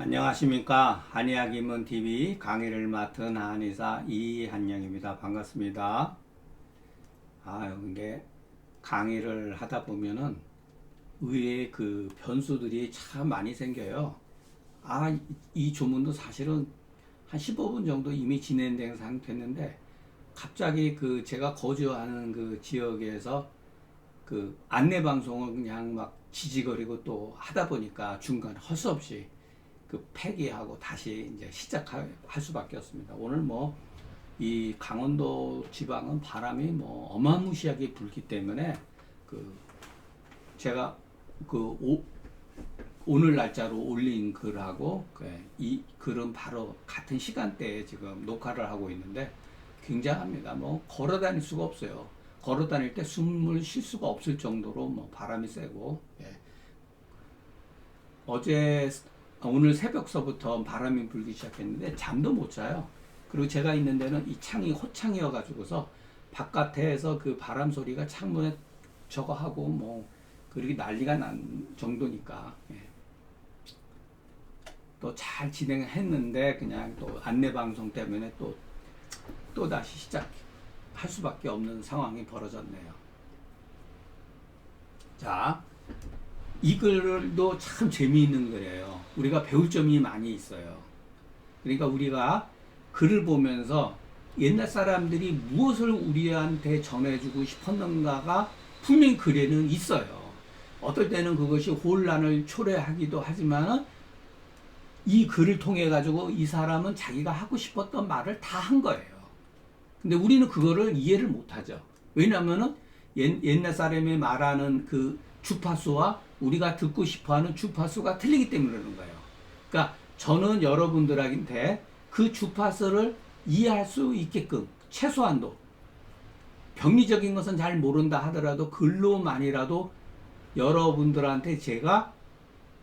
안녕하십니까. 한의학입문TV 강의를 맡은 한의사 이한영입니다. 반갑습니다. 근데 강의를 하다 보면은 의외의 그 변수들이 참 많이 생겨요. 이 조문도 사실은 한 15분 정도 이미 진행된 상태인데 갑자기 그 제가 거주하는 그 지역에서 그 안내 방송을 그냥 막 지지거리고 또 하다 보니까 중간에 할 수 없이 그 폐기하고 다시 이제 시작할 수밖에 없습니다. 오늘 뭐 이 강원도 지방은 바람이 뭐 어마무시하게 불기 때문에 그 제가 그 오늘 날짜로 올린 글하고 이 글은 바로 같은 시간대에 지금 녹화를 하고 있는데 굉장합니다. 뭐 걸어 다닐 수가 없어요. 걸어 다닐 때 숨을 쉴 수가 없을 정도로 뭐 바람이 세고, 오늘 새벽서부터 바람이 불기 시작했는데 잠도 못 자요. 그리고 제가 있는 데는 이 창이 호창이어 가지고서 바깥에서 그 바람 소리가 창문에 저거 하고 뭐 그렇게 난리가 난 정도니까, 또 잘 진행했는데 그냥 또 안내 방송 때문에 또 다시 시작할 수밖에 없는 상황이 벌어졌네요. 자, 이 글도 참 재미있는 글이에요. 우리가 배울 점이 많이 있어요. 그러니까 우리가 글을 보면서 옛날 사람들이 무엇을 우리한테 전해주고 싶었는가가 분명히 글에는 있어요. 어떨 때는 그것이 혼란을 초래하기도 하지만 이 글을 통해 가지고 이 사람은 자기가 하고 싶었던 말을 다 한 거예요. 근데 우리는 그거를 이해를 못하죠. 왜냐하면은 옛날 사람이 말하는 그 주파수와 우리가 듣고 싶어하는 주파수가 틀리기 때문에 그러는 거예요. 그러니까 저는 여러분들한테 그 주파수를 이해할 수 있게끔 최소한도 병리적인 것은 잘 모른다 하더라도 글로만이라도 여러분들한테 제가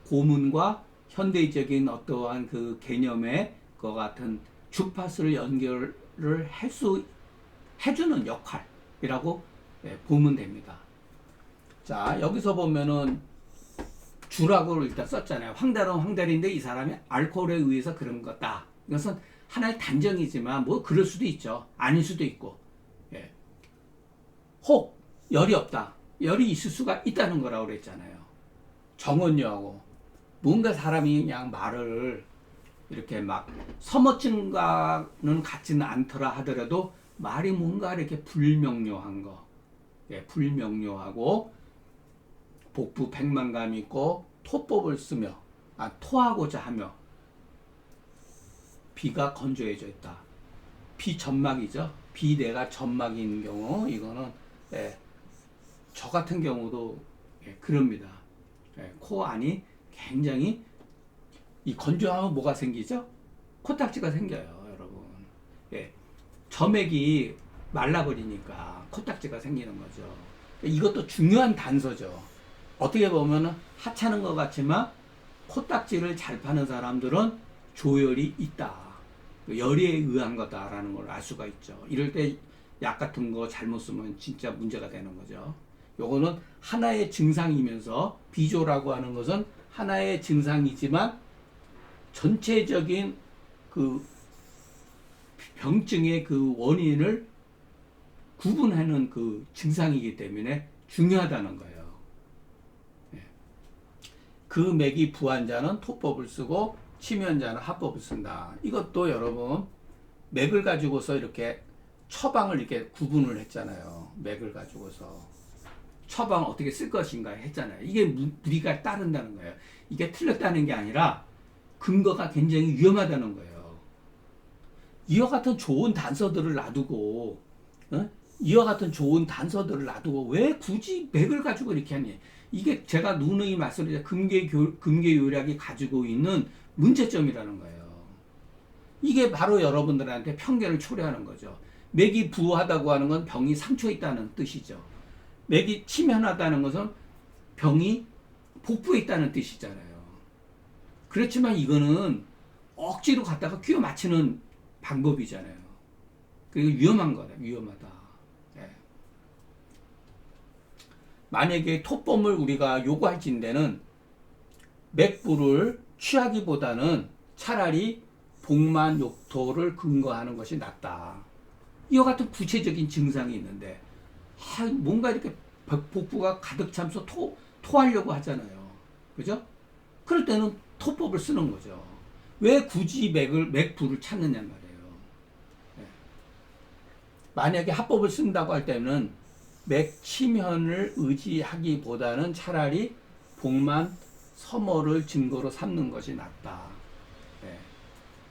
고문과 현대적인 어떠한 그 개념의 그 같은 주파수를 연결을 해주는 역할이라고 보면 됩니다. 자, 여기서 보면은 주라고 일단 썼잖아요. 황달은 황달인데 이 사람이 알코올에 의해서 그런 거다. 이것은 하나의 단정이지만 뭐 그럴 수도 있죠. 아닐 수도 있고. 혹 열이 없다. 열이 있을 수가 있다는 거라고 그랬잖아요. 정언유하고 뭔가 사람이 그냥 말을 이렇게 막 서머증과는 같지는 않더라 하더라도 말이 뭔가 이렇게 불명료한 거, 불명료하고 복부 백만감이 있고 토법을 쓰며 토하고자 하며 비가 건조해져 있다. 비점막이죠. 비내가 점막인 경우 이거는 저 같은 경우도 그럽니다. 코 안이 굉장히 이 건조하면 뭐가 생기죠? 코딱지가 생겨요, 여러분. 점액이 말라버리니까 코딱지가 생기는 거죠. 이것도 중요한 단서죠. 어떻게 보면 하찮은 것 같지만 코딱지를 잘 파는 사람들은 조열이 있다. 열에 의한 거다라는 걸 알 수가 있죠. 이럴 때 약 같은 거 잘못 쓰면 진짜 문제가 되는 거죠. 요거는 하나의 증상이면서 비조라고 하는 것은 하나의 증상이지만 전체적인 그 병증의 그 원인을 구분하는 그 증상이기 때문에 중요하다는 거예요. 그 맥이 부한 자는 토법을 쓰고 치면자는 합법을 쓴다. 이것도 여러분 맥을 가지고서 이렇게 처방을 이렇게 구분을 했잖아요. 맥을 가지고서 처방 어떻게 쓸 것인가 했잖아요. 이게 무리가 따른다는 거예요. 이게 틀렸다는 게 아니라 근거가 굉장히 위험하다는 거예요. 이와 같은 좋은 단서들을 놔두고, 이와 같은 좋은 단서들을 놔두고 왜 굳이 맥을 가지고 이렇게 하니? 이게 제가 누누이 말씀드린 금계요약이 가지고 있는 문제점이라는 거예요. 이게 바로 여러분들한테 편견을 초래하는 거죠. 맥이 부하다고 하는 건 병이 상처 있다는 뜻이죠. 맥이 치면하다는 것은 병이 복부에 있다는 뜻이잖아요. 그렇지만 이거는 억지로 갖다가 끼워 맞추는 방법이잖아요. 그리고 위험한 거다. 위험하다. 만약에 토법을 우리가 요구할진대는 맥부를 취하기보다는 차라리 복만 욕토를 근거하는 것이 낫다. 이와 같은 구체적인 증상이 있는데 뭔가 이렇게 복부가 가득 차면서 토하려고 하잖아요. 그죠? 그럴 때는 토법을 쓰는 거죠. 왜 굳이 맥부를 찾느냐 말이에요. 네. 만약에 합법을 쓴다고 할 때는 맥치면을 의지하기보다는 차라리 복만 서모를 증거로 삼는 것이 낫다. 네.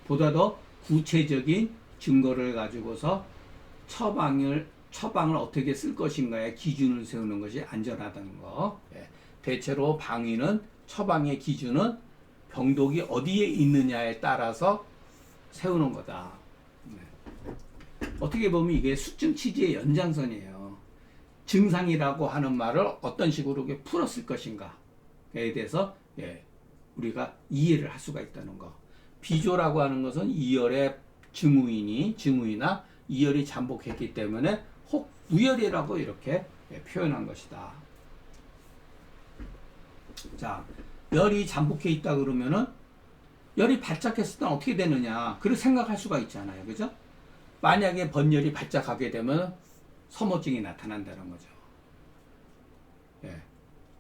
보다 더 구체적인 증거를 가지고서 처방을 어떻게 쓸 것인가에 기준을 세우는 것이 안전하다는 거. 네. 대체로 방위는 처방의 기준은 병독이 어디에 있느냐에 따라서 세우는 거다. 네. 어떻게 보면 이게 수증 취지의 연장선이에요. 증상이라고 하는 말을 어떤 식으로 풀었을 것인가에 대해서 우리가 이해를 할 수가 있다는 거. 비조라고 하는 것은 이열의 증후이나 이열이 잠복했기 때문에 혹 우열이라고 이렇게 표현한 것이다. 자, 열이 잠복해 있다 그러면은 열이 발작했을 때 어떻게 되느냐, 그렇게 생각할 수가 있잖아요. 그죠? 만약에 번열이 발작하게 되면 서모증이 나타난다는 거죠. 예.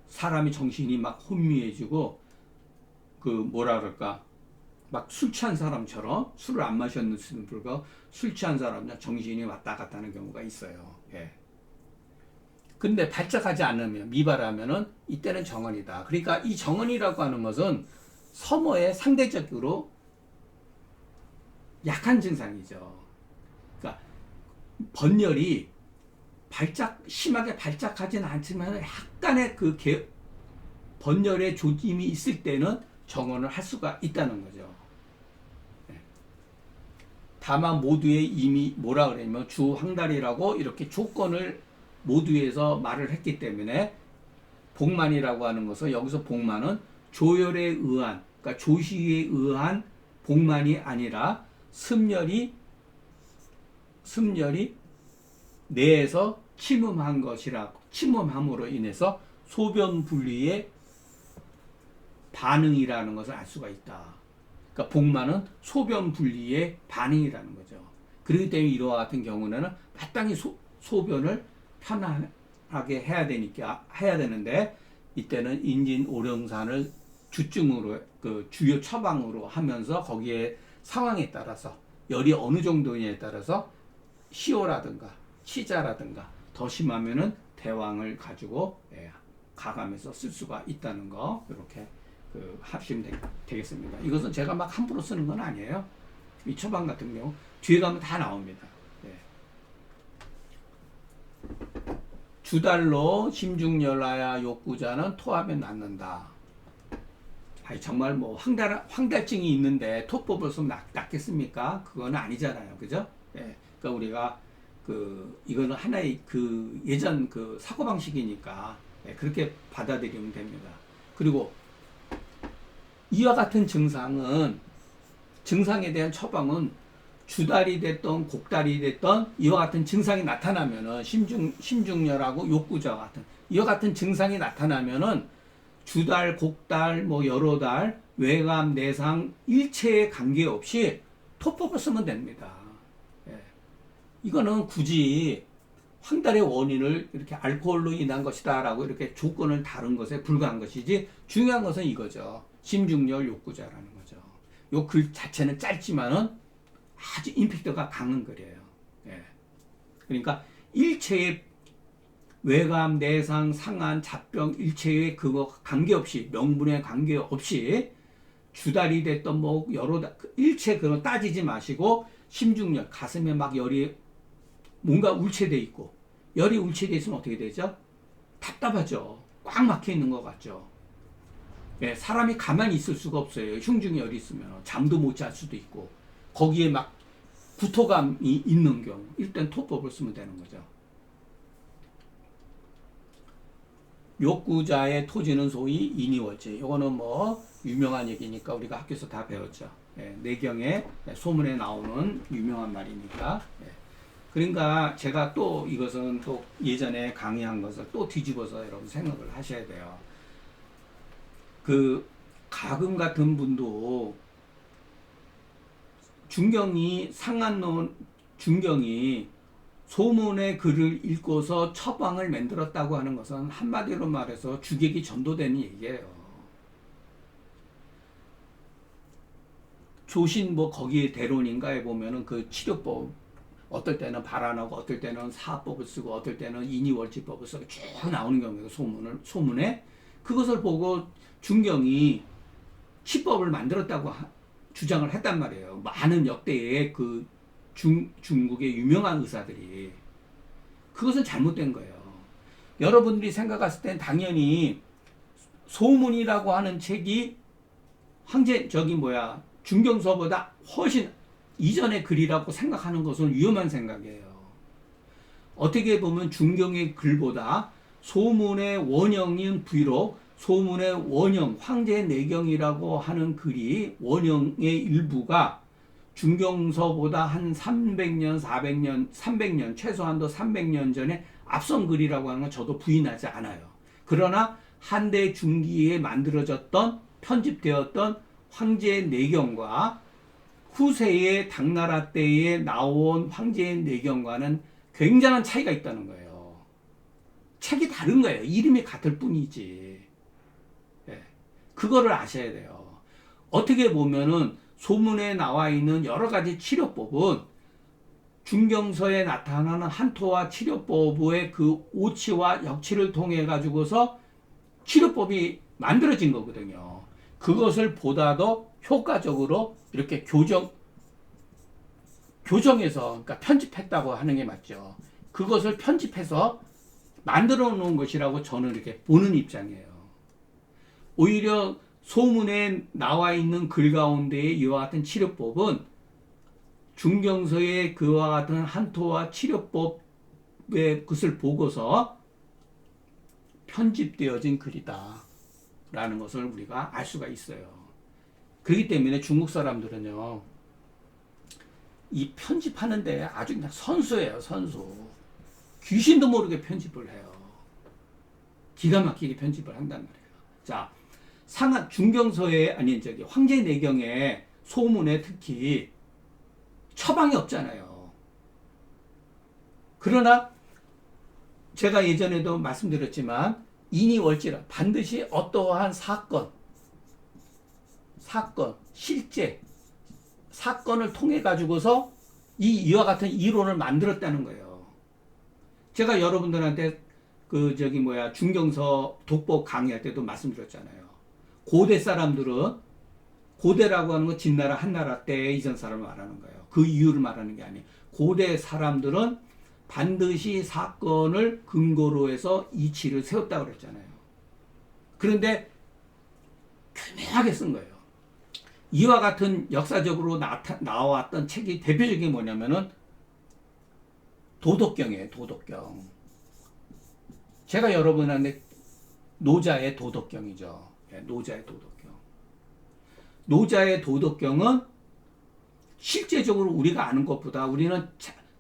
사람이 정신이 막 혼미해지고 뭐라 그럴까, 막 술 취한 사람처럼, 술을 안 마셨는데도 불구하고 술 취한 사람은 정신이 왔다 갔다 하는 경우가 있어요. 예. 근데 발작하지 않으면, 미발하면은 이때는 정언이다. 그러니까 이 정언이라고 하는 것은 서모의 상대적으로 약한 증상이죠. 그러니까 번열이 심하게 발작하진 않지만 약간의 번열의 조짐이 있을 때는 정언을 할 수가 있다는 거죠. 다만 모두에 이미 뭐라 그러냐면 주황달이라고 이렇게 조건을 모두에서 말을 했기 때문에 복만이라고 하는 것은, 여기서 복만은 조열에 의한, 그러니까 조시에 의한 복만이 아니라 습열이 뇌에서 침음함으로 인해서 소변 분리의 반응이라는 것을 알 수가 있다. 그러니까 복만은 소변 분리의 반응이라는 거죠. 그렇기 때문에 이와 같은 경우는 마땅히 소변을 편안하게 해야 되는데, 이때는 인진오령산을 주증으로, 주요 처방으로 하면서 거기에 상황에 따라서 열이 어느 정도냐에 따라서 시오라든가 치자라든가 더 심하면은 대왕을 가지고 가감해서 쓸 수가 있다는 거, 이렇게 합시면 되겠습니다. 이것은 제가 막 함부로 쓰는 건 아니에요. 이 처방 같은 경우 뒤에 가면 다 나옵니다. 주달로 심중열하야 욕구자는 토하면 낫는다. 정말 뭐 황달증이 있는데 토법을 쓰면 낫겠습니까? 그건 아니잖아요. 그죠? 그러니까 우리가 이거는 하나의 예전 사고방식이니까 그렇게 받아들이면 됩니다. 그리고 이와 같은 증상에 대한 처방은 주달이 됐던 곡달이 됐던 이와 같은 증상이 나타나면은 심중열하고 욕구자와 같은 이와 같은 증상이 나타나면은 주달, 곡달, 여러 달, 외감, 내상 일체에 관계없이 토법을 쓰면 됩니다. 이거는 굳이 황달의 원인을 이렇게 알코올로 인한 것이다라고 이렇게 조건을 다룬 것에 불과한 것이지, 중요한 것은 이거죠. 심중열 욕구자라는 거죠. 요 글 자체는 짧지만은 아주 임팩트가 강한 글이에요. 그러니까 일체의 외감, 내상, 상한, 잡병 일체의 그거 관계없이, 명분에 관계없이 주달이 됐던 여러 일체 그런 따지지 마시고, 심중열, 가슴에 막 열이 뭔가 울체돼 있고, 열이 울체돼 있으면 어떻게 되죠? 답답하죠. 꽉 막혀 있는 것 같죠. 사람이 가만히 있을 수가 없어요. 흉중이 열이 있으면 잠도 못 잘 수도 있고, 거기에 막 구토감이 있는 경우, 일단 토법을 쓰면 되는 거죠. 욕구자의 토지는 소위 인이월제. 이거는 유명한 얘기니까 우리가 학교에서 다 배웠죠. 내경에 소문에 나오는 유명한 말이니까. 그러니까 제가 또 이것은 또 예전에 강의한 것을 또 뒤집어서 여러분 생각을 하셔야 돼요. 가금 같은 분도 중경이 상한론 중경이 소문의 글을 읽고서 처방을 만들었다고 하는 것은 한마디로 말해서 주객이 전도되는 얘기예요. 조신 뭐 거기에 대론인가에 보면은 그 치료법 어떨 때는 발안하고 어떨 때는 사법을 쓰고 어떨 때는 인이월지법을 쓰고 쭉 나오는 경우에 소문에 그것을 보고 중경이 치법을 만들었다고 주장을 했단 말이에요. 많은 역대의 그 중국의 유명한 의사들이. 그것은 잘못된 거예요. 여러분들이 생각했을 땐 당연히 소문이라고 하는 책이 중경서보다 훨씬 이전의 글이라고 생각하는 것은 위험한 생각이에요. 어떻게 보면 중경의 글보다 소문의 원형인 비록 소문의 원형, 황제내경이라고 하는 글이 원형의 일부가 중경서보다 한 300년, 400년, 300년, 최소한도 300년 전에 앞선 글이라고 하는 건 저도 부인하지 않아요. 그러나 한대 중기에 만들어졌던, 편집되었던 황제내경과 후세의 당나라 때에 나온 황제내경과는 굉장한 차이가 있다는 거예요. 책이 다른 거예요. 이름이 같을 뿐이지. 그거를 아셔야 돼요. 어떻게 보면은 소문에 나와 있는 여러 가지 치료법은 중경서에 나타나는 한토와 치료법의 그 오치와 역치를 통해 가지고서 치료법이 만들어진 거거든요. 그것을 보다도 효과적으로 이렇게 교정해서, 그러니까 편집했다고 하는 게 맞죠. 그것을 편집해서 만들어 놓은 것이라고 저는 이렇게 보는 입장이에요. 오히려 소문에 나와 있는 글 가운데에 이와 같은 치료법은 중경서의 그와 같은 한토와 치료법의 것을 보고서 편집되어진 글이다 라는 것을 우리가 알 수가 있어요. 그렇기 때문에 중국 사람들은요, 이 편집하는데 아주 그냥 선수예요, 선수. 귀신도 모르게 편집을 해요. 기가 막히게 편집을 한단 말이에요. 자, 중경서에, 황제내경의 소문에 특히 처방이 없잖아요. 그러나 제가 예전에도 말씀드렸지만 인이월지라 반드시 어떠한 실제 사건을 통해 가지고서 이와 같은 이론을 만들었다는 거예요. 제가 여러분들한테 중경서 독법 강의할 때도 말씀드렸잖아요. 고대 사람들은, 고대라고 하는 건 진나라 한나라 때 이전 사람을 말하는 거예요. 그 이유를 말하는 게 아니에요. 고대 사람들은 반드시 사건을 근거로 해서 이치를 세웠다고 그랬잖아요. 그런데 교묘하게 쓴 거예요. 이와 같은 역사적으로 나왔던 책이 대표적인 뭐냐면은 도덕경이에요. 도덕경. 제가 여러분한테 노자의 도덕경이죠. 노자의 도덕경. 노자의 도덕경은 실제적으로 우리가 아는 것보다 우리는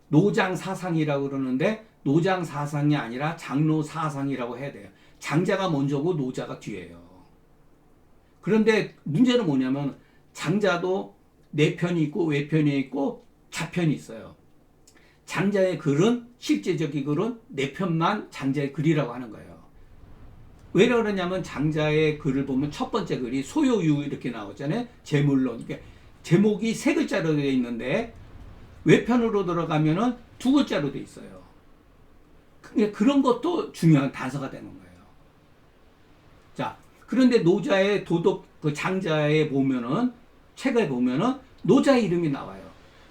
노장 사상이라고 그러는데 노장 사상이 아니라 장로 사상이라고 해야 돼요. 장자가 먼저고 노자가 뒤에요. 그런데 문제는 뭐냐면 장자도 내편이 있고 외편이 있고 좌편이 있어요. 장자의 글은, 실제적인 글은 내편만 장자의 글이라고 하는 거예요. 왜 그러냐면 장자의 글을 보면 첫 번째 글이 소요유 이렇게 나오잖아요. 제물론. 그러니까 제목이 세 글자로 되어 있는데 외편으로 들어가면은 두 글자로 되어 있어요. 그런 것도 중요한 단서가 되는 거예요. 자, 그런데 노자의 그 장자에 보면은, 책에 보면은 노자의 이름이 나와요.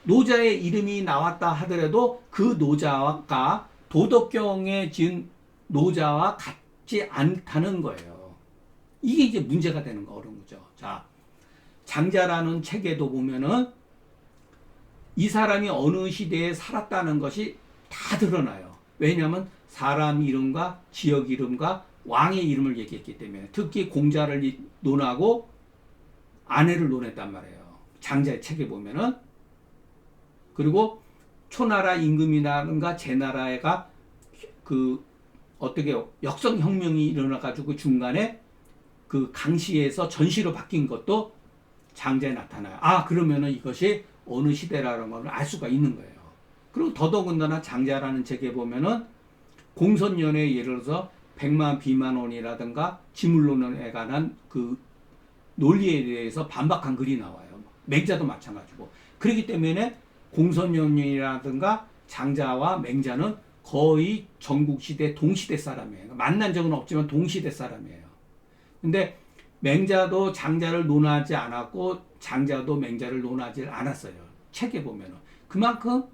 노자의 이름이 나왔다 하더라도 그 노자가 도덕경에 지은 노자와 같지 않다는 거예요. 이게 이제 문제가 되는 거, 어려운 거죠. 자, 장자라는 책에도 보면은 이 사람이 어느 시대에 살았다는 것이 다 드러나요. 왜냐하면 사람 이름과 지역 이름과 왕의 이름을 얘기했기 때문에. 특히 공자를 논하고 아내를 논했단 말이에요. 장자의 책에 보면은. 그리고 초나라 임금이라든가 제나라가 어떻게 역성혁명이 일어나가지고 중간에 그 강시에서 전시로 바뀐 것도 장자에 나타나요. 아, 그러면은 이것이 어느 시대라는 걸 알 수가 있는 거예요. 그리고 더더군다나 장자라는 책에 보면은 공선연의 예를 들어서 백만 비만원이라든가 지물론에 관한 그 논리에 대해서 반박한 글이 나와요. 맹자도 마찬가지고. 그렇기 때문에 공선연이라든가 장자와 맹자는 거의 전국시대 동시대 사람이에요. 만난 적은 없지만 동시대 사람이에요. 근데 맹자도 장자를 논하지 않았고 장자도 맹자를 논하지 않았어요. 책에 보면은. 그만큼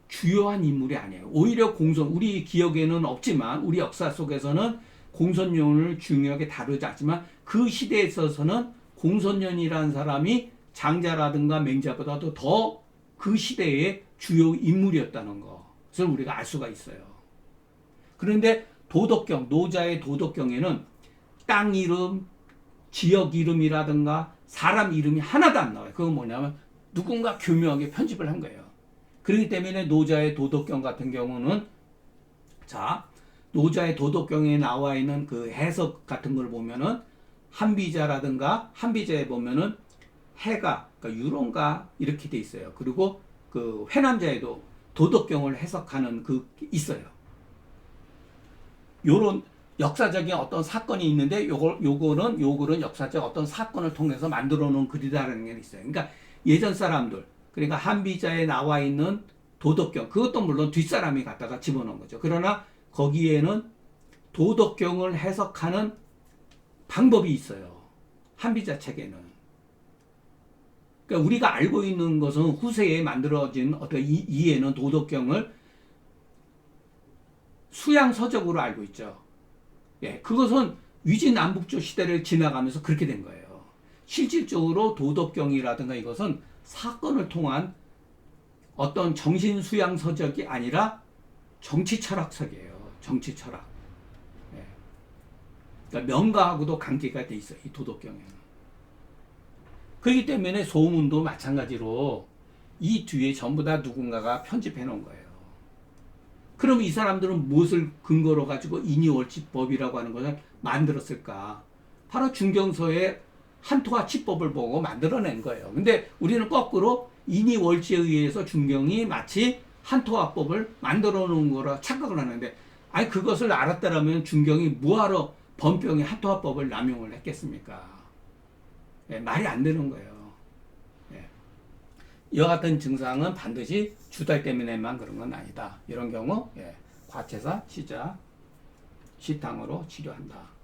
주요한 인물이 아니에요. 오히려 우리 기억에는 없지만 우리 역사 속에서는 공선연을 중요하게 다루지 않지만 그 시대에 있어서는 공선연이라는 사람이 장자라든가 맹자보다도 더 그 시대의 주요 인물이었다는 것을 우리가 알 수가 있어요. 그런데 도덕경, 노자의 도덕경에는 땅 이름, 지역 이름이라든가 사람 이름이 하나도 안 나와요. 그건 뭐냐면 누군가 교묘하게 편집을 한 거예요. 그렇기 때문에 노자의 도덕경 같은 경우는 자, 노자의 도덕경에 나와 있는 그 해석 같은 걸 보면은 한비자에 보면은 해가, 그러니까 유론가 이렇게 돼 있어요. 그리고 그 회남자에도 도덕경을 해석하는 그 있어요. 요런 역사적인 어떤 사건이 있는데 요거는 역사적 어떤 사건을 통해서 만들어 놓은 글이다라는 게 있어요. 그러니까 예전 사람들, 그러니까 한비자에 나와 있는 도덕경, 그것도 물론 뒷사람이 갖다가 집어넣은 거죠. 그러나 거기에는 도덕경을 해석하는 방법이 있어요. 한비자 책에는. 그러니까 우리가 알고 있는 것은 후세에 만들어진 어떤 이해는 도덕경을 수양서적으로 알고 있죠. 예, 그것은 위진남북조 시대를 지나가면서 그렇게 된 거예요. 실질적으로 도덕경이라든가 이것은 사건을 통한 어떤 정신수양서적이 아니라 정치철학서이에요. 정치철학. 예. 그러니까 명가하고도 관계가 돼 있어요. 이 도덕경에는. 그렇기 때문에 소문도 마찬가지로 이 뒤에 전부 다 누군가가 편집해 놓은 거예요. 그럼 이 사람들은 무엇을 근거로 가지고 인이월치법이라고 하는 것을 만들었을까? 바로 중경서의 한토와 치법을 보고 만들어낸 거예요. 근데 우리는 거꾸로 인이월치에 의해서 중경이 마치 한토화법을 만들어 놓은 거라 착각을 하는데, 아니 그것을 알았다라면 중경이 뭐하러 번병의 한토화법을 남용을 했겠습니까? 예, 말이 안 되는 거예요. 예. 이와 같은 증상은 반드시 주달 때문에만 그런 건 아니다. 이런 경우 예, 과체사, 시자, 시탕으로 치료한다.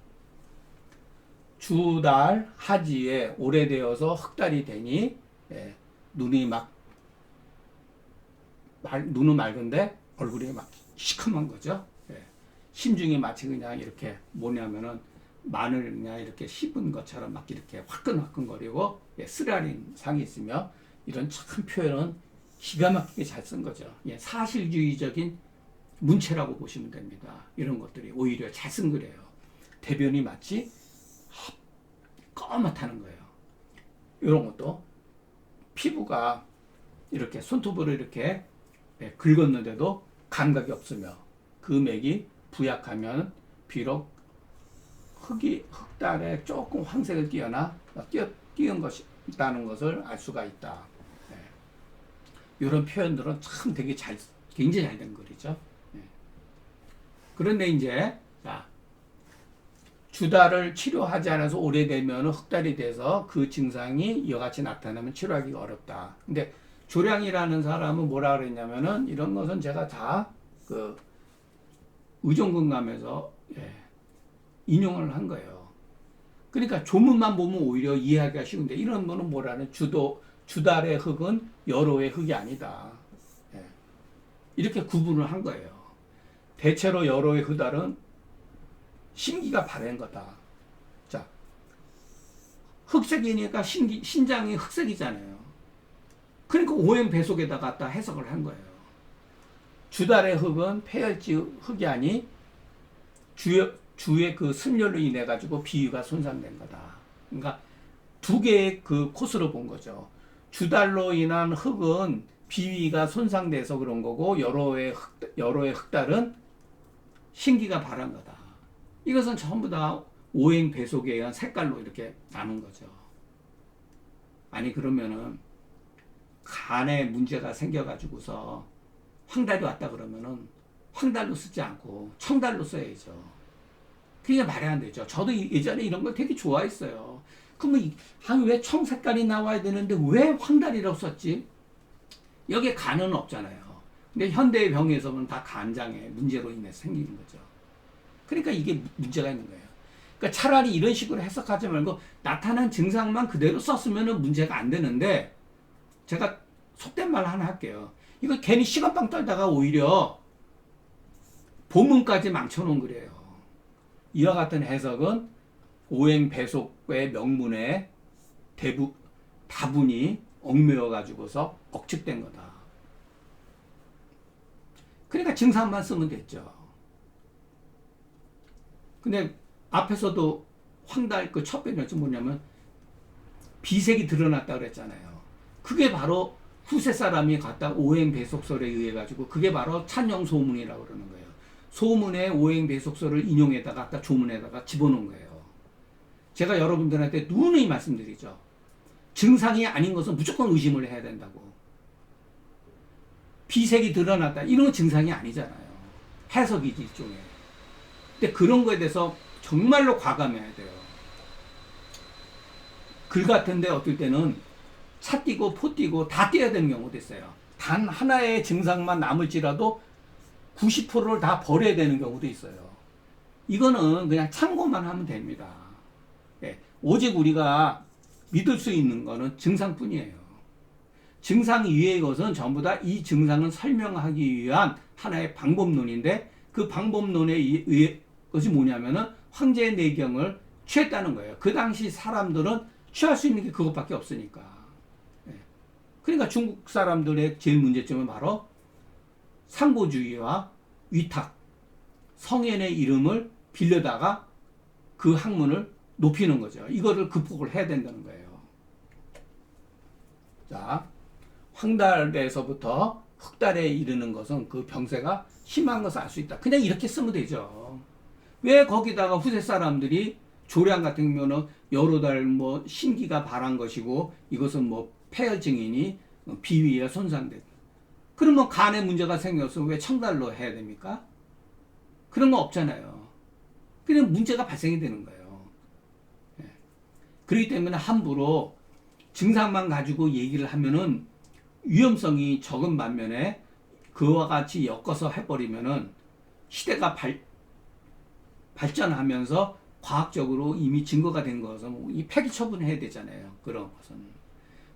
주달 하지에 오래되어서 흑달이 되니 예, 눈은 맑은데 얼굴이 막 시커먼 거죠. 예. 심중이 마치 그냥 이렇게 뭐냐면은 마늘 그냥 이렇게 씹은 것처럼 막 이렇게 화끈화끈거리고 예, 쓰라린 상이 있으며, 이런 참 표현은 기가 막히게 잘 쓴 거죠. 예, 사실주의적인 문체라고 보시면 됩니다. 이런 것들이 오히려 잘 쓴 글이에요. 대변이 마치 꺼맣다는 거예요. 이런 것도 피부가 이렇게 손톱으로 이렇게 예, 긁었는데도 감각이 없으며 그 맥이 부약하면 비록 흑달에 조금 황색을 띄은 것이라는 것을 알 수가 있다. 네. 이런 표현들은 참 되게 굉장히 잘 된 글이죠. 네. 그런데 이제 자, 주달을 치료하지 않아서 오래되면 흑달이 돼서 그 증상이 이같이 나타나면 치료하기가 어렵다. 근데 조량이라는 사람은 뭐라 그랬냐면은 이런 것은 제가 다 그 의정근감에서 예, 인용을 한 거예요. 그러니까 조문만 보면 오히려 이해하기가 쉬운데, 이런 거는 뭐라는 주달의 흑은 여로의 흑이 아니다. 예. 이렇게 구분을 한 거예요. 대체로 여로의 흑달은 신기가 바랜 거다. 자, 흑색이니까 신장이 흑색이잖아요. 그러니까 오행배속에다 갖다 해석을 한 거예요. 주달의 흑은 폐혈지 흑이 아니 주의 그 승렬로 인해 가지고 비위가 손상된 거다. 그러니까 두 개의 그 코스로 본 거죠. 주달로 인한 흑은 비위가 손상돼서 그런 거고, 여로의 흑달은 신기가 바란 거다. 이것은 전부 다 오행 배속에 의한 색깔로 이렇게 나눈 거죠. 아니 그러면은 간에 문제가 생겨가지고서 황달이 왔다 그러면은 황달로 쓰지 않고 청달로 써야죠. 그게 말이 안 되죠. 저도 예전에 이런 걸 되게 좋아했어요. 그러면 왜 청 색깔이 나와야 되는데 왜 황달이라고 썼지? 여기에 간은 없잖아요. 근데 현대의 병에서 보면 다 간장의 문제로 인해서 생기는 거죠. 그러니까 이게 문제가 있는 거예요. 그러니까 차라리 이런 식으로 해석하지 말고 나타난 증상만 그대로 썼으면 문제가 안 되는데, 제가 속된 말 하나 할게요. 이거 괜히 시간빵 떨다가 오히려 본문까지 망쳐놓은 거래요. 이와 같은 해석은 오행 배속의 명문에 다분히 얽매여 가지고서 억측된 거다. 그러니까 증상만 쓰면 됐죠. 근데 앞에서도 황달 그 첫 변이었지 뭐냐면 비색이 드러났다 그랬잖아요. 그게 바로 후세 사람이 갖다 오행 배속설에 의해 가지고 그게 바로 찬영 소문이라고 그러는 거예요. 소문에 오행 배속설을 인용에다가 갖다 조문에다가 집어넣은 거예요. 제가 여러분들한테 누누이 말씀드리죠. 증상이 아닌 것은 무조건 의심을 해야 된다고. 비색이 드러났다. 이런 건 증상이 아니잖아요. 해석이지, 일종의. 근데 그런 거에 대해서 정말로 과감해야 돼요. 글 같은데 어떨 때는 차 띄고 포 띄고 다 띄어야 되는 경우도 있어요. 단 하나의 증상만 남을지라도 90%를 다 버려야 되는 경우도 있어요. 이거는 그냥 참고만 하면 됩니다. 예, 오직 우리가 믿을 수 있는 거는 증상뿐이에요. 증상 이외의 것은 전부 다 이 증상을 설명하기 위한 하나의 방법론인데, 그 방법론에 의해 것이 뭐냐면은 황제의 내경을 취했다는 거예요. 그 당시 사람들은 취할 수 있는 게 그것밖에 없으니까. 예. 그러니까 중국 사람들의 제일 문제점은 바로 상고주의와 위탁, 성현의 이름을 빌려다가 그 학문을 높이는 거죠. 이거를 극복을 해야 된다는 거예요. 자, 황달에서부터 흑달에 이르는 것은 그 병세가 심한 것을 알 수 있다. 그냥 이렇게 쓰면 되죠. 왜 거기다가 후세 사람들이 조량 같은 경우는 여러 달 뭐 신기가 발한 것이고 이것은 뭐 폐혈증이니 비위에 손상됐다. 그러면 간에 문제가 생겨서 왜 청달로 해야 됩니까? 그런 거 없잖아요. 그냥 문제가 발생이 되는 거예요. 예. 그렇기 때문에 함부로 증상만 가지고 얘기를 하면은 위험성이 적은 반면에 그와 같이 엮어서 해버리면은 시대가 발전하면서 과학적으로 이미 증거가 된 것은 이 폐기 처분해야 되잖아요. 그런 것은.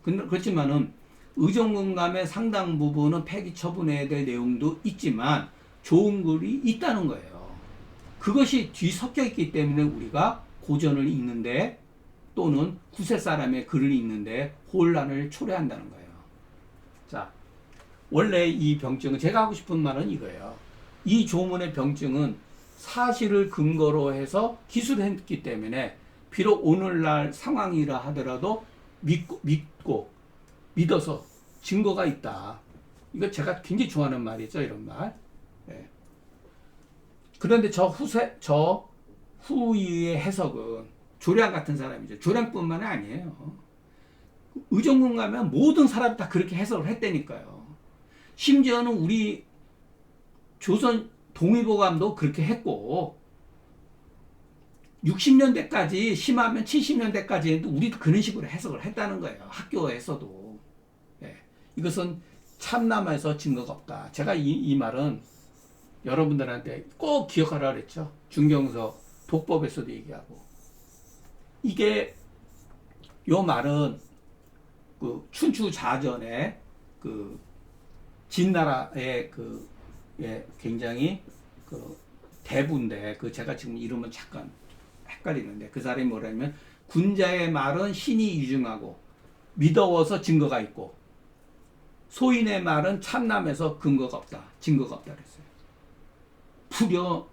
그렇지만은 의정군감의 상당 부분은 폐기 처분해야 될 내용도 있지만 좋은 글이 있다는 거예요. 그것이 뒤섞여 있기 때문에 우리가 고전을 읽는데 또는 구세 사람의 글을 읽는데 혼란을 초래한다는 거예요. 자, 원래 이 병증은 제가 하고 싶은 말은 이거예요. 이 조문의 병증은 사실을 근거로 해서 기술했기 때문에 비록 오늘날 상황이라 하더라도 믿어서 증거가 있다. 이거 제가 굉장히 좋아하는 말이죠, 이런 말. 네. 그런데 저 후이의 해석은 조량 같은 사람이죠. 조량뿐만 아니에요. 의정군 가면 모든 사람이 다 그렇게 해석을 했다니까요. 심지어는 우리 조선 동의보감도 그렇게 했고 60년대까지 심하면 70년대까지 우리도 그런 식으로 해석을 했다는 거예요. 학교에서도. 예. 이것은 참남에서 증거가 없다. 제가 이 말은 여러분들한테 꼭 기억하라 그랬죠. 중경서 독법에서도 얘기하고. 이게 요 말은 그 춘추 자전에 그 진나라의 굉장히 그 대부인데 제가 지금 이름은 잠깐 헷갈리는데 그 사람이 뭐라면 군자의 말은 신이 유증하고 믿어워서 증거가 있고 소인의 말은 참남에서 근거가 없다. 증거가 없다 그랬어요. 부려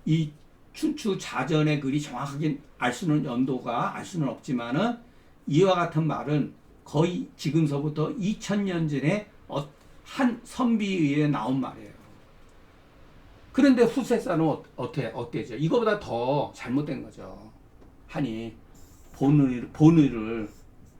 이 춘추 자전의 글이 정확하게 알 수는 없지만은 이와 같은 말은 거의 지금서부터 2000년 전에 한 선비에 의해 나온 말이에요. 그런데 후세사는 어때죠? 이거보다 더 잘못된 거죠. 하니 본의를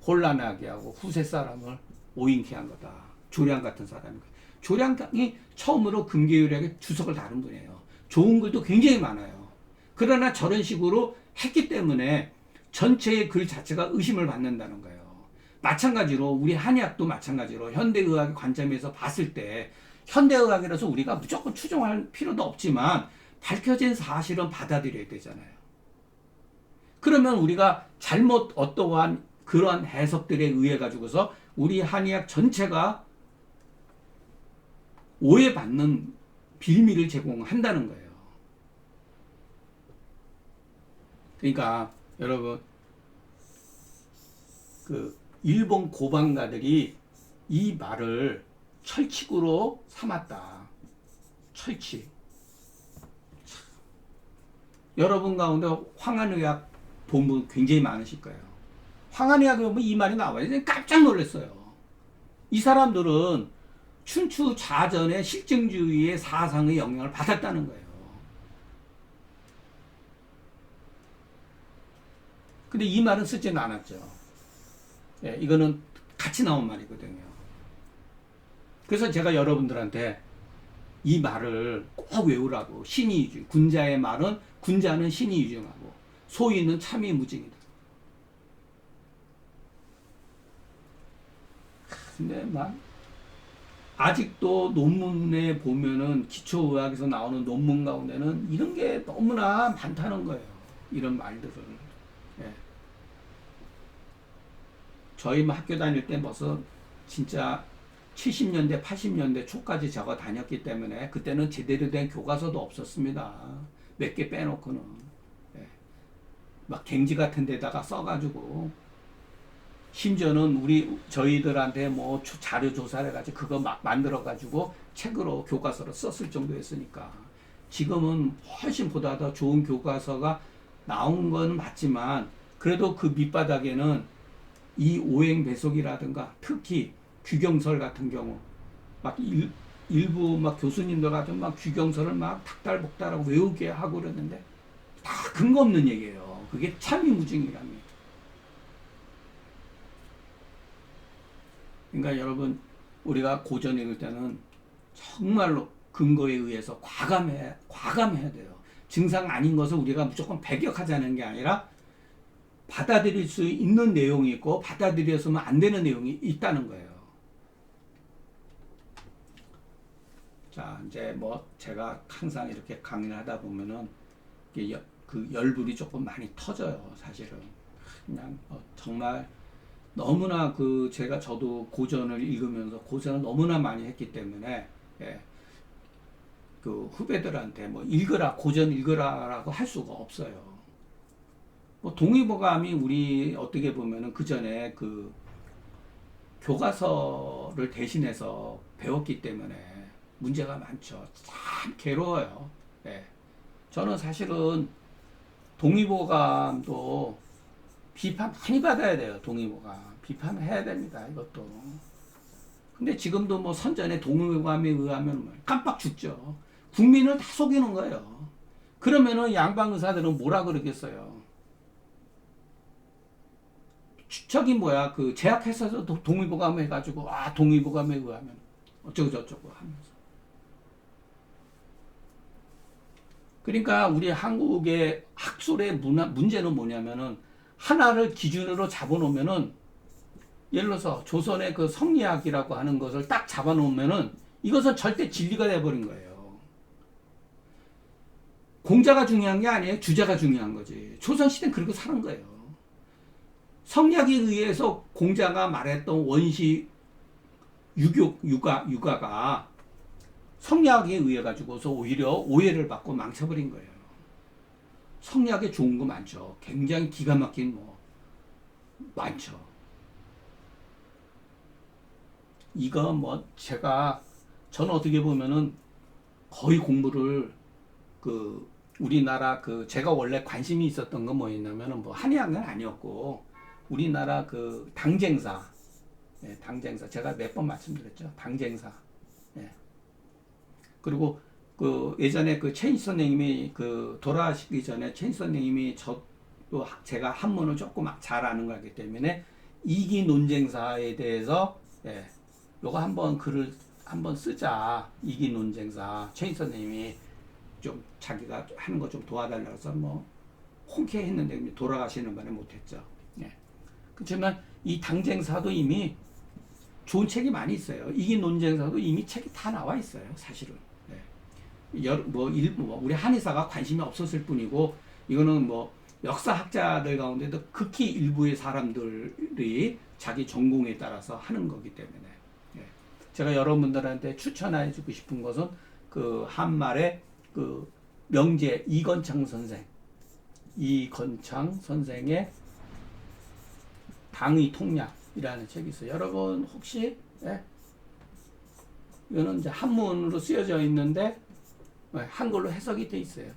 혼란하게 하고 후세 사람을 오인케 한 거다. 조량 같은 사람이고. 조량이 처음으로 금계율학의 주석을 다룬 분이에요. 좋은 글도 굉장히 많아요. 그러나 저런 식으로 했기 때문에 전체의 글 자체가 의심을 받는다는 거예요. 마찬가지로 우리 한의학도 마찬가지로 현대의학의 관점에서 봤을 때 현대의학이라서 우리가 무조건 추종할 필요도 없지만 밝혀진 사실은 받아들여야 되잖아요. 그러면 우리가 잘못 어떠한 그러한 해석들에 의해 가지고서 우리 한의학 전체가 오해받는 빌미를 제공한다는 거예요. 그러니까 여러분 그 일본 고방가들이 이 말을 철칙으로 삼았다. 철칙. 여러분 가운데 황한의학 본 분 굉장히 많으실 거예요. 황한의학에 보면 이 말이 나와요. 깜짝 놀랐어요. 이 사람들은 춘추 좌전의 실증주의의 사상의 영향을 받았다는 거예요. 근데 이 말은 쓰지는 않았죠. 예, 이거는 같이 나온 말이거든요. 그래서 제가 여러분들한테 이 말을 꼭 외우라고. 신의이중. 군자의 말은 군자는 신의이중하고 소인은 참의무증이다. 근데 막 아직도 논문에 보면은 기초의학에서 나오는 논문 가운데는 이런 게 너무나 많다는 거예요. 이런 말들을. 예. 저희 학교 다닐 때 벌써 진짜 70년대, 80년대 초까지 저거 다녔기 때문에 그때는 제대로 된 교과서도 없었습니다. 몇 개 빼놓고는. 예. 막 갱지 같은 데다가 써가지고 심지어는 저희들한테 뭐 자료 조사를 해가지고 그거 만들어가지고 책으로 교과서로 썼을 정도였으니까 지금은 훨씬 보다 더 좋은 교과서가 나온 건 맞지만 그래도 그 밑바닥에는 이 오행배속이라든가 특히 규경설 같은 경우 막 일부 막 교수님들 같은 막 규경설을 막 탁달복달하고 외우게 하고 그러는데 다 근거 없는 얘기예요. 그게 참이무증이라며. 그러니까 여러분 우리가 고전 읽을 때는 정말로 근거에 의해서 과감해야 돼요. 증상 아닌 것을 우리가 무조건 배격하자는 게 아니라 받아들일 수 있는 내용이 있고 받아들여서는 안 되는 내용이 있다는 거예요. 자, 이제 뭐 제가 항상 이렇게 강의를 하다 보면은 그 열불이 조금 많이 터져요, 사실은. 그냥 정말 너무나 저도 고전을 읽으면서 고전을 너무나 많이 했기 때문에 예, 그 후배들한테 뭐 고전 읽으라라고 할 수가 없어요. 뭐 동의보감이 우리 어떻게 보면은 그 전에 그 교과서를 대신해서 배웠기 때문에 문제가 많죠. 참 괴로워요. 예. 저는 사실은 동의보감도 비판 많이 받아야 돼요. 동의보감 비판을 해야 됩니다. 이것도. 근데 지금도 뭐 선전에 동의보감에 의하면 깜빡 죽죠. 국민을 다 속이는 거예요. 그러면은 양방 의사들은 뭐라 그러겠어요. 그 제약회사에서 동의보감 해가지고 동의보감에 의하면 어쩌고 저쩌고 하면서. 그러니까 우리 한국의 학술의 문제는 뭐냐면은 하나를 기준으로 잡아놓으면은 예를 들어서 조선의 그 성리학이라고 하는 것을 딱 잡아놓으면은 이것은 절대 진리가 돼버린 거예요. 공자가 중요한 게 아니에요. 주자가 중요한 거지. 조선시대는 그렇게 사는 거예요. 성리학에 의해서 공자가 말했던 원시 육아가 성리학에 의해 가지고서 오히려 오해를 받고 망쳐버린 거예요. 성리학에 좋은 거 많죠. 굉장히 기가 막힌 많죠. 이거 저는 어떻게 보면은 거의 공부를 우리나라 제가 원래 관심이 있었던 건 뭐였냐면은 한의학은 아니었고 우리나라 당쟁사, 당쟁사 제가 몇 번 말씀드렸죠. 당쟁사. 예. 그리고 그 예전에 그 최인희 선생님이 그 돌아가시기 전에 최인희 선생님이 저도 제가 한문을 조금 잘 아는 거기 때문에 이기 논쟁사에 대해서 예, 요거 한번 글을 한번 쓰자. 이기 논쟁사. 최인희 선생님이 좀 자기가 하는 거 좀 도와달라고 해서 뭐 홍케했는데 돌아가시는 바람에 못했죠. 예. 그렇지만 이 당쟁사도 이미 좋은 책이 많이 있어요. 이기 논쟁사도 이미 책이 다 나와 있어요. 사실은. 뭐 우리 한의사가 관심이 없었을 뿐이고 이거는 뭐 역사학자들 가운데도 극히 일부의 사람들이 자기 전공에 따라서 하는 거기 때문에 예. 제가 여러분들한테 추천해주고 싶은 것은 그 한말의 그 명제 이건창 선생의 당의 통략이라는 책이 있어요. 여러분 혹시 예? 이거는 이제 한문으로 쓰여져 있는데 한글로 해석이 돼 있어요.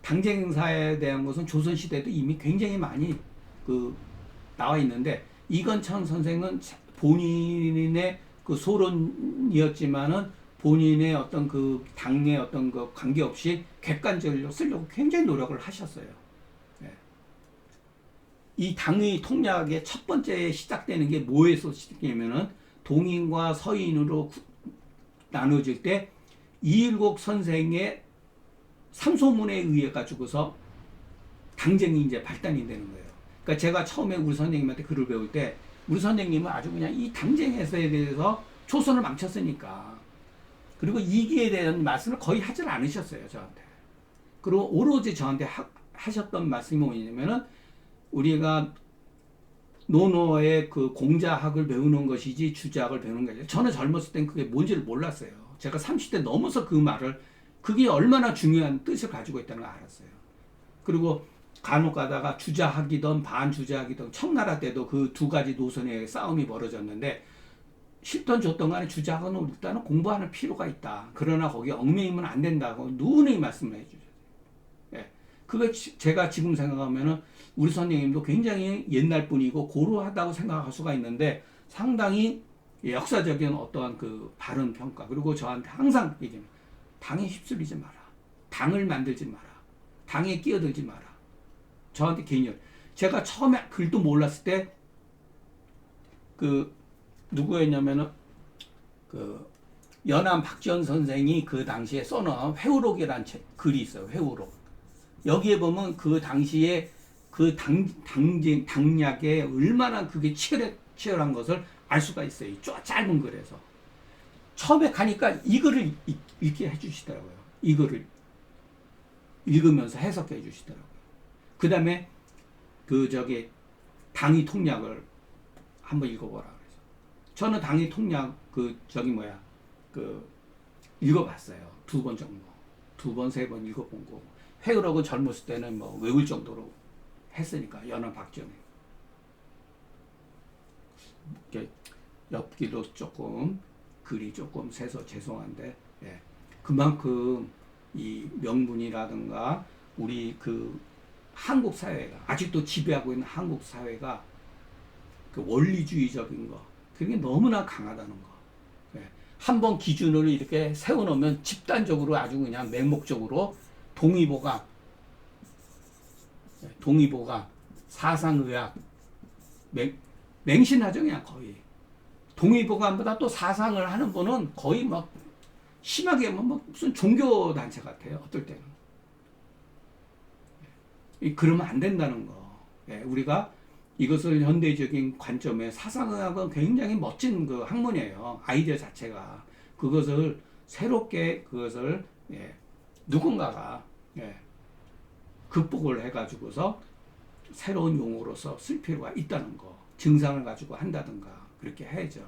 당쟁사에 대한 것은 조선시대도 이미 굉장히 많이 그 나와 있는데 이건창 선생은 본인의 그 소론이었지만은 본인의 어떤 그 당의 어떤 그 관계없이 객관적으로 쓰려고 굉장히 노력을 하셨어요. 이 당의 통략의 첫 번째 시작되는 게 뭐에서 시작되냐면은 동인과 서인으로 나눠질 때 이일곡 선생의 삼소문에 의해 가지고서 당쟁이 이제 발단이 되는 거예요. 그러니까 제가 처음에 우리 선생님한테 글을 배울 때 우리 선생님은 아주 그냥 이 당쟁에서에 대해서 조선을 망쳤으니까 그리고 이기에 대한 말씀을 거의 하질 않으셨어요 저한테. 그리고 오로지 저한테 하셨던 말씀이 뭐냐면은 우리가 논어의 그 공자학을 배우는 것이지 주자학을 배우는 게 아니라 저는 젊었을 땐 그게 뭔지를 몰랐어요. 제가 30대 넘어서 그 말을 그게 얼마나 중요한 뜻을 가지고 있다는 걸 알았어요. 그리고 간혹 가다가 주자학이든 반주자학이든 청나라 때도 그 두 가지 노선의 싸움이 벌어졌는데 싫던 좋던 간에 주자학은 일단은 공부하는 필요가 있다. 그러나 거기에 얽매이면 안 된다고 누누이 말씀을 해주셨어요. 예. 그거 제가 지금 생각하면은 우리 선생님도 굉장히 옛날 분이고 고루하다고 생각할 수가 있는데 상당히 역사적인 어떠한 그 바른 평가 그리고 저한테 항상 얘기합니다. 당에 휩쓸리지 마라. 당을 만들지 마라. 당에 끼어들지 마라. 저한테 개인적으로 제가 처음에 글도 몰랐을 때 그 누구였냐면은 그 연암 박지원 선생이 그 당시에 써놓은 회우록이라는 글이 있어요. 회우록. 여기에 보면 그 당시에 그 당략에 얼마나 그게 치열한 것을 알 수가 있어요. 이 짧은 글에서. 처음에 가니까 이 글을 읽게 해주시더라고요. 이 글을 읽으면서 해석해 주시더라고요. 그 다음에 그 당의 통략을 한번 읽어보라 그래서 저는 당의 통략 읽어봤어요. 2번 정도, 2번, 3번 읽어본 거. 회의록은 젊었을 때는 뭐 외울 정도로 했으니까 연암 박지원. 엽기도 조금 글이 조금 세서 죄송한데 예. 그만큼 이 명분이라든가 우리 그 한국 사회가 아직도 지배하고 있는 한국 사회가 그 원리주의적인 거 그게 너무나 강하다는 거. 예. 한번 기준을 이렇게 세워놓으면 집단적으로 아주 그냥 맹목적으로 동의보가 사상의학 맹신하죠 그냥 거의. 동의보감보다 또 사상을 하는 분은 거의 막 심하게 뭐 무슨 종교 단체 같아요. 어떨 때는. 그러면 안 된다는 거. 우리가 이것을 현대적인 관점에 사상의학은 굉장히 멋진 그 학문이에요. 아이디어 자체가 그것을 새롭게 그것을 누군가가 극복을 해가지고서 새로운 용어로서 쓸 필요가 있다는 거. 증상을 가지고 한다든가 그렇게 해야죠.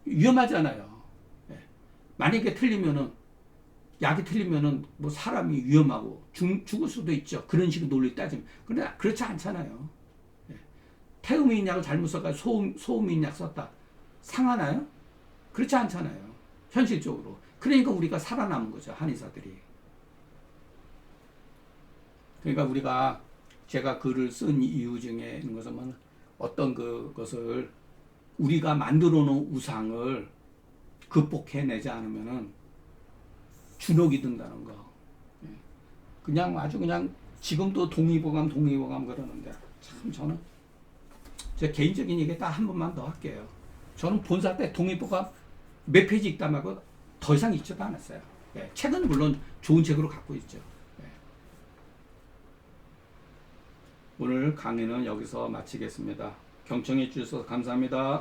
위험하잖아요. 만약에 약이 틀리면은 뭐 사람이 위험하고 죽을 수도 있죠. 그런 식의 논리 따지면. 그런데 그렇지 않잖아요. 태음인 약을 잘못 써가지고 소음인 약 썼다. 상하나요? 그렇지 않잖아요. 현실적으로. 그러니까 우리가 살아남은 거죠. 한의사들이. 그러니까 제가 글을 쓴 이유 중에 있는 것은 어떤 그것을 우리가 만들어 놓은 우상을 극복해내지 않으면은 주눅이 든다는 거. 예. 그냥 아주 그냥 지금도 동의보감 그러는데 참 저는 제 개인적인 얘기 딱 한 번만 더 할게요. 저는 본사 때 동의보감 몇 페이지 읽다 말고 더 이상 읽지도 않았어요. 예. 책은 물론 좋은 책으로 갖고 있죠. 예. 오늘 강의는 여기서 마치겠습니다. 경청해 주셔서 감사합니다.